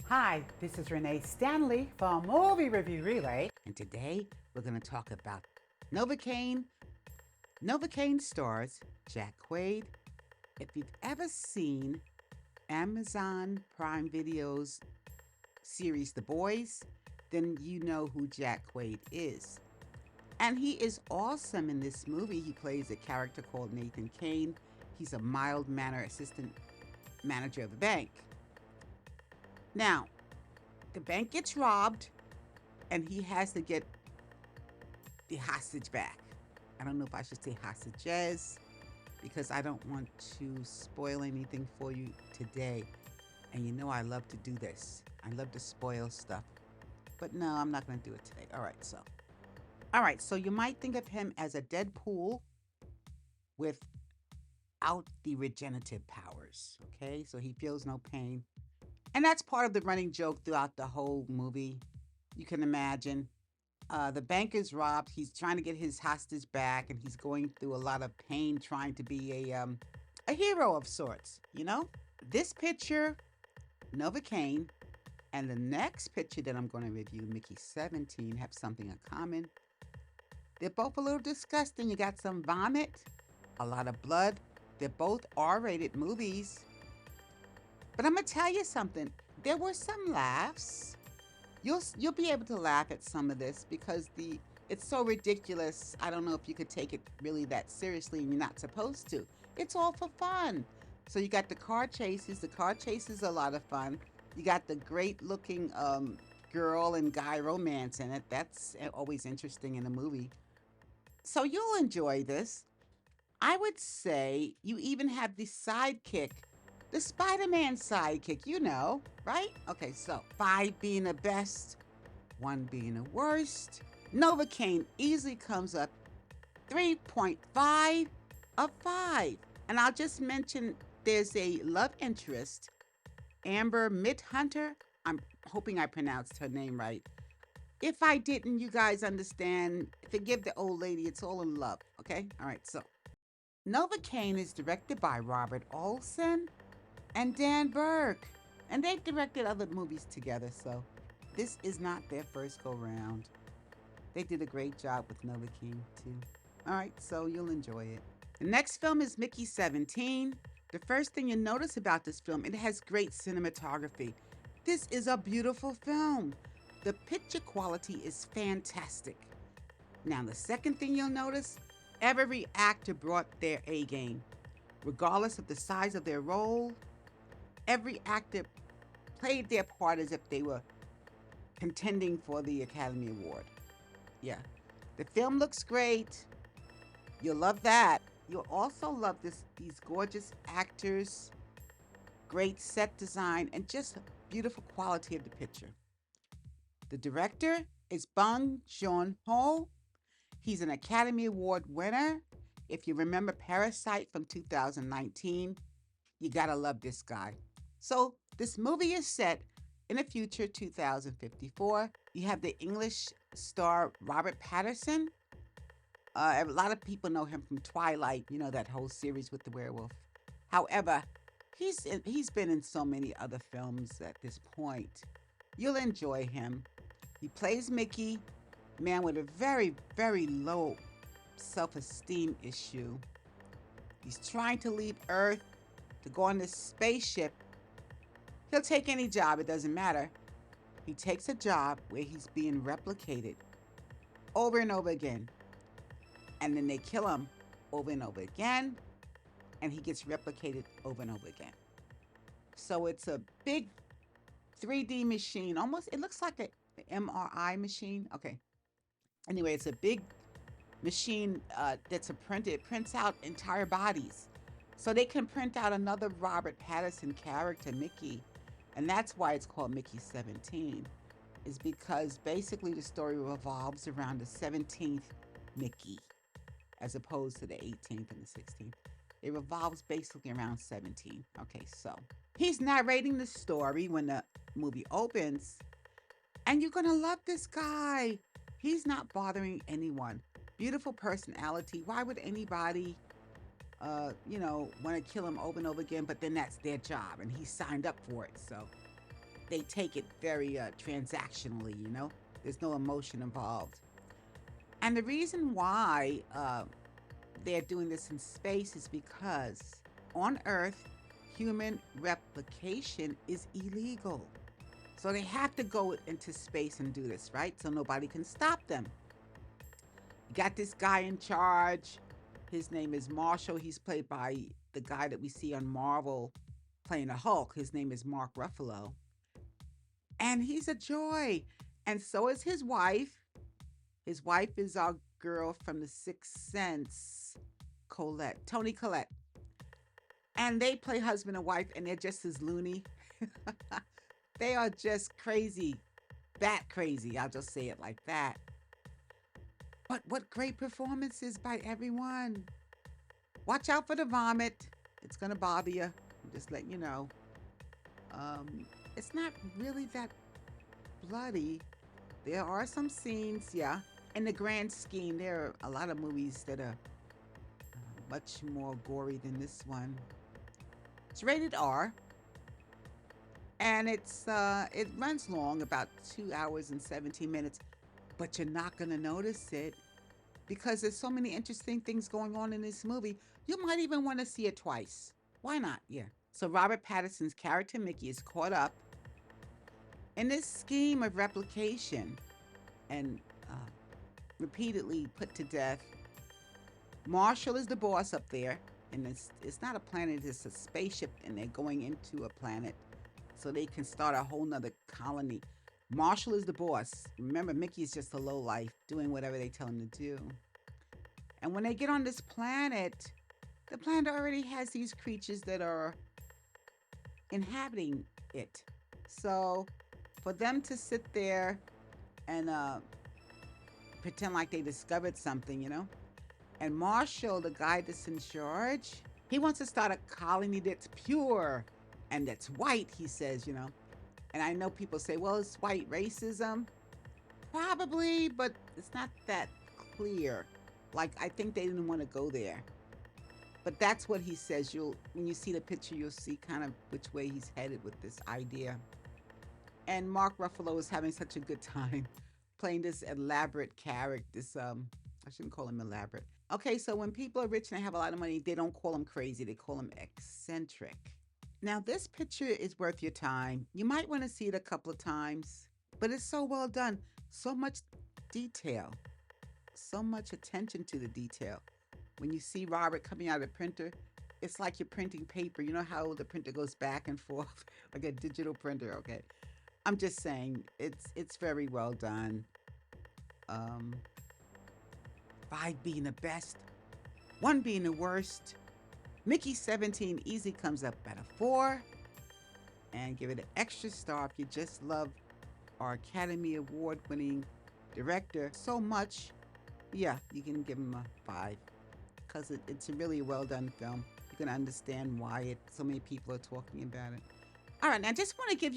Hi, this is Renee Stanley from Movie Review Relay, and today we're going to talk about Novocaine. Novocaine stars Jack Quaid. If you've ever seen Amazon Prime Video's series The Boys, then you know who Jack Quaid is. And he is awesome in this movie. He plays a character called Nathan Kane. He's a mild-mannered assistant manager of the bank. Now, the bank gets robbed, and he has to get the hostage back. I don't know if I should say hostages because I don't want to spoil anything for you today. And you know I love to do this. I love to spoil stuff. But no, I'm not going to do it today. All right, so you might think of him as a Deadpool without the regenerative powers. Okay? So he feels no pain. And that's part of the running joke throughout the whole movie. You can imagine. The bank is robbed. He's trying to get his hostage back, and he's going through a lot of pain trying to be a hero of sorts. You know, this picture, Novocaine, and the next picture that I'm going to review, Mickey17, have something in common. They're both a little disgusting. You got some vomit, a lot of blood. They're both R-rated movies. But I'm gonna tell you something. There were some laughs. You'll be able to laugh at some of this because it's so ridiculous. I don't know if you could take it really that seriously, and you're not supposed to. It's all for fun. So you got the car chases. The car chases are a lot of fun. You got the great looking girl and guy romance in it. That's always interesting in a movie. So you'll enjoy this. I would say you even have the sidekick, the Spider-Man sidekick, right? Okay, so 5 being the best, 1 being the worst. Novocaine easily comes up 3.5 of 5. And I'll just mention there's a love interest, Amber Midhunter. I'm hoping I pronounced her name right. If I didn't, you guys understand. Forgive the old lady. It's all in love. Okay? All right. So Novocaine is directed by Robert Olson and Dan Burke. And they've directed other movies together, so this is not their first go round. They did a great job with Novocaine, too. All right, so you'll enjoy it. The next film is Mickey17. The first thing you notice about this film, it has great cinematography. This is a beautiful film. The picture quality is fantastic. Now, the second thing you'll notice, every actor brought their A game. Regardless of the size of their role, every actor played their part as if they were contending for the Academy Award. Yeah. The film looks great. You'll love that. You'll also love these gorgeous actors, great set design, and just beautiful quality of the picture. The director is Bong Joon-ho. He's an Academy Award winner. If you remember Parasite from 2019, you gotta love this guy. So this movie is set in the future, 2054. You have the English star Robert Pattinson. A lot of people know him from Twilight, that whole series with the werewolf. However, he's been in so many other films at this point. You'll enjoy him. He plays Mickey, man with a very, very low self-esteem issue. He's trying to leave Earth to go on this spaceship. He'll take any job, it doesn't matter. He takes a job where he's being replicated over and over again. And then they kill him over and over again, and he gets replicated over and over again. So it's a big 3D machine, almost, it looks like an MRI machine. Okay. Anyway, it's a big machine that's a print. It prints out entire bodies. So they can print out another Robert Pattinson character, Mickey. And that's why it's called Mickey17, is because basically the story revolves around the 17th Mickey, as opposed to the 18th and the 16th. It revolves basically around 17. Okay, so he's narrating the story when the movie opens, and you're gonna love this guy. He's not bothering anyone. Beautiful personality. Why would anybody, want to kill him over and over again? But then that's their job, and he signed up for it. So they take it very transactionally, you know? There's no emotion involved. And the reason why they're doing this in space is because on Earth, human replication is illegal. So they have to go into space and do this, right? So nobody can stop them. You got this guy in charge. His name is Marshall. He's played by the guy that we see on Marvel playing the Hulk. His name is Mark Ruffalo. And he's a joy. And so is his wife. His wife is our girl from The Sixth Sense, Colette, Tony Collette. And they play husband and wife, and they're just as loony. They are just crazy, bat crazy. I'll just say it like that. But what great performances by everyone. Watch out for the vomit. It's going to bother you. I'm just letting you know. It's not really that bloody. There are some scenes, yeah. In the grand scheme, there are a lot of movies that are much more gory than this one. It's rated R, and it runs long, about 2 hours and 17 minutes, but you're not gonna notice it because there's so many interesting things going on in this movie. You might even want to see it twice. Why not? Yeah. So Robert Pattinson's character Mickey is caught up in this scheme of replication and repeatedly put to death. Marshall is the boss up there, and it's not a planet, it's a spaceship, and they're going into a planet so they can start a whole nother colony. Marshall is the boss. Remember, Mickey is just a lowlife doing whatever they tell him to do. And when they get on this planet, the planet already has these creatures that are inhabiting it. So for them to sit there and pretend like they discovered something, you know? And Marshall, the guy that's in charge, he wants to start a colony that's pure and that's white, he says, you know? And I know people say, well, it's white racism. Probably, but it's not that clear. Like, I think they didn't want to go there. But that's what he says. When you see the picture, you'll see kind of which way he's headed with this idea. And Mark Ruffalo is having such a good time playing this elaborate character. I shouldn't call him elaborate. Okay, so when people are rich and they have a lot of money, they don't call them crazy. They call them eccentric. Now, this picture is worth your time. You might want to see it a couple of times, but it's so well done. So much detail, so much attention to the detail. When you see Robert coming out of the printer, it's like you're printing paper. You know how the printer goes back and forth like a digital printer, okay? I'm just saying, it's very well done. 5 being the best, 1 being the worst. Mickey17 easy comes up at a 4. And give it an extra star if you just love our Academy Award winning director so much. Yeah, you can give him a 5 because it's a really well done film. You can understand why so many people are talking about it. All right, now I just want to give you